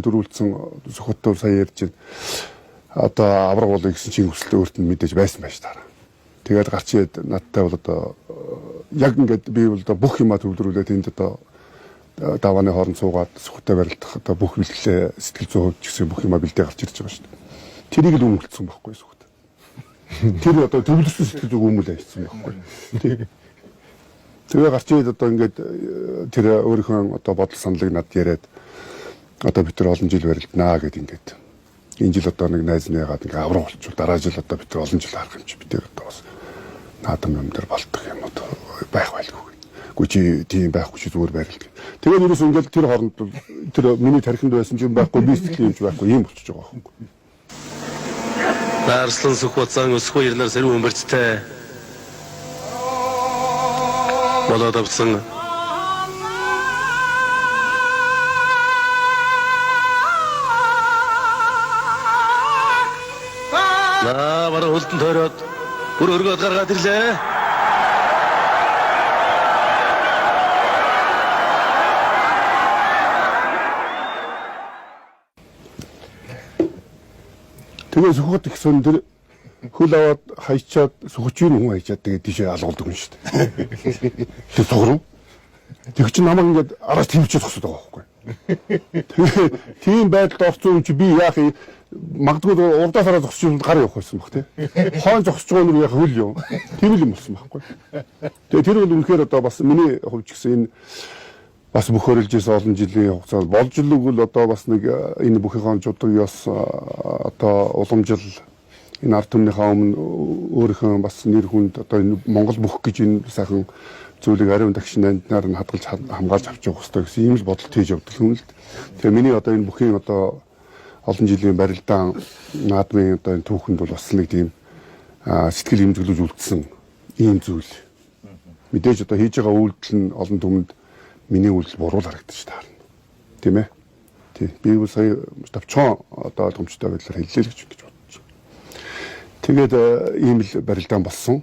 дөрүүлсэн Сүхбаатар сая ярьж байна. Одоо авраг болоё гэсэн чинь хүсэлтэй өөрт нь мэдээж байсан байж таараа. Тэгээд гарч ирээд надтай бол одоо яг ингээд би бол одоо бүх юмаа төвлөрүүлээд энд одоо давааны хооронд суугаад Сүхбаатар барилдах одоо бүх бэлтгэлээ сэтгэл 100% ч гэсэн бүх юмаа бэлдээ гарч ирж байгаа шүү дээ. Тэрийг л өмөлдсөн байхгүй Сүхбаатар. Тэр одоо төвлөрсөн сэтгэл зүг өмөл ажилласан байхгүй. Тэгээ гарч ирээд одоо ингээд тэр өөрийнхөө одоо бодол саналыг надад яриад одоо бид нар олон жил барилднаа гэд ингээд энэ жил одоо нэг найз нэгээд ингээ авраг болчихвол дараа жил одоо бид нар олон жил харах юм чи бид тэр одоо бас наадам юм дээр болдог юм одоо байх байлгүй. Гү чи тийм байхгүй чи зүгээр барилд. Тэгээд ерөөс ингээл тэр хооронд тэр миний тархинд байсан юм байхгүй би сэтгэлийн юм байхгүй юм болчихж байгаа байхгүй. Арслан Сүхбаатар өсгөө ирнээр сэрүүн өмөрцтэй болоод авсан. Бараа хөлтөнд тойроод бүр өргөд гаргаад ирлээ. Тэгээ Сүхбаатар их сон дээр хөл аваад хайчаад сүхчийн хүн хайчаад тэгээ тийшээ алгуулдаг юм шүү дээ. Тэр цогров. Тэг чи намайг ингээд араас тэмчээд тосод байгаа байхгүй. Тэгээ тийм байдалд орсон юм чи би яах юм магадгүй урдаас хараад зогсож гар явах байсан баг тий. Хоон зогсож байгаа нь яах хөл юм. Тийм л юм болсон байхгүй. Тэгээ тэр бол үнэхээр одоо бас миний хувьд ч гэсэн энэ бас бөхөөрөлж ирсэн олон жилийн хугацаанд болж л үгүй л одоо бас нэг энэ бүхий жудаг ёс одоо уламжил энэ ард түмнийхээ өмнө өөрийнхөө бас нэр хүнд одоо энэ Монгол бүх гэж энэ сайхан зүйлийг ариун дагшин амтнаар нь хадгалж хамгаалж авч явах хэрэгтэй гэсэн ийм л бодол тээж явдаг юм л. Тэгээ миний одоо энэ бүхий одоо олон жилийн барилдаан наадмын одоо энэ түүхэнд бол бас нэг тийм сэтгэл имзэглүүлж үлдсэн ийм зүйл. Мэдээж одоо хийж байгаа үйлдэл нь олон түмэнд миний үйлдэл буруу харагдаж таарна. Тийм ээ. Тий. Би бол сая товчхон одоо ойлгомжтой байдлаар хэллээ л гэж бодож байна. Тэгээд ийм л барилдаан болсон.